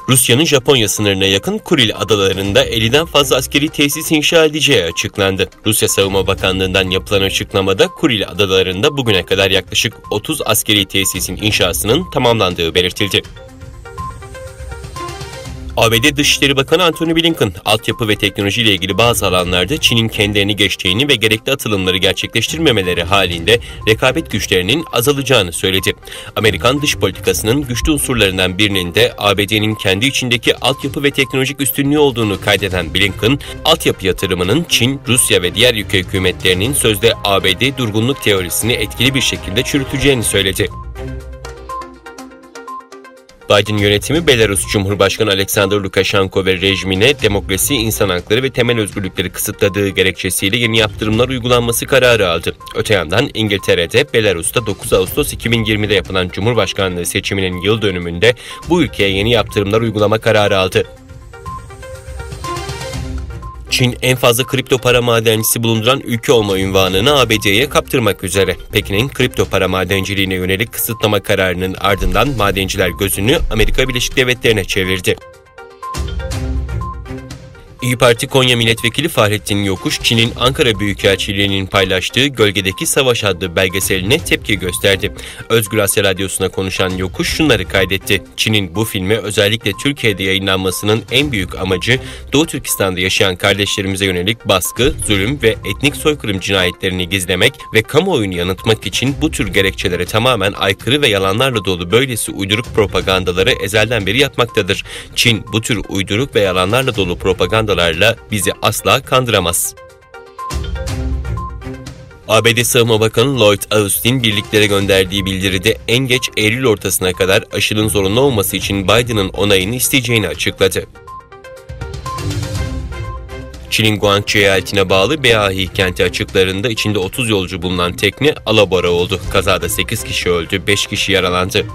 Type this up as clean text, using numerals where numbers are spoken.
Rusya'nın Japonya sınırına yakın Kuril adalarında 50'den fazla askeri tesis inşa edeceği açıklandı. Rusya Savunma Bakanlığı'ndan yapılan açıklamada Kuril adalarında bugüne kadar yaklaşık 30 askeri tesisin inşasının tamamlandığı belirtildi. ABD Dışişleri Bakanı Antony Blinken, altyapı ve teknoloji ile ilgili bazı alanlarda Çin'in kendilerini geçtiğini ve gerekli atılımları gerçekleştirmemeleri halinde rekabet güçlerinin azalacağını söyledi. Amerikan dış politikasının güçlü unsurlarından birinin de ABD'nin kendi içindeki altyapı ve teknolojik üstünlüğü olduğunu kaydeden Blinken, altyapı yatırımının Çin, Rusya ve diğer ülke hükümetlerinin sözde ABD durgunluk teorisini etkili bir şekilde çürüteceğini söyledi. Biden yönetimi Belarus Cumhurbaşkanı Alexander Lukashenko ve rejimine demokrasi, insan hakları ve temel özgürlükleri kısıtladığı gerekçesiyle yeni yaptırımlar uygulanması kararı aldı. Öte yandan İngiltere'de Belarus'ta 9 Ağustos 2020'de yapılan Cumhurbaşkanlığı seçiminin yıl dönümünde bu ülkeye yeni yaptırımlar uygulama kararı aldı. Çin en fazla kripto para madencisi bulunduran ülke olma unvanını ABD'ye kaptırmak üzere. Pekin'in kripto para madenciliğine yönelik kısıtlama kararının ardından madenciler gözünü Amerika Birleşik Devletleri'ne çevirdi. İYİ Parti Konya Milletvekili Fahrettin Yokuş, Çin'in Ankara Büyükelçiliği'nin paylaştığı Gölgedeki Savaş adlı belgeseline tepki gösterdi. Özgür Asya Radyosu'na konuşan Yokuş şunları kaydetti. Çin'in bu filmi özellikle Türkiye'de yayınlanmasının en büyük amacı Doğu Türkistan'da yaşayan kardeşlerimize yönelik baskı, zulüm ve etnik soykırım cinayetlerini gizlemek ve kamuoyunu yanıltmak için bu tür gerekçelere tamamen aykırı ve yalanlarla dolu böylesi uyduruk propagandaları ezelden beri yapmaktadır. Çin bu tür uyduruk ve yalanlarla dolu propagandalarla bizi asla kandıramaz. ABD Savunma Bakanı Lloyd Austin birliklere gönderdiği bildiride en geç Eylül ortasına kadar aşının zorunlu olması için Biden'ın onayını isteyeceğini açıkladı. Çin'in Guangzhou eyaletine bağlı Beahi kenti açıklarında içinde 30 yolcu bulunan tekne alabora oldu. Kazada 8 kişi öldü, 5 kişi yaralandı.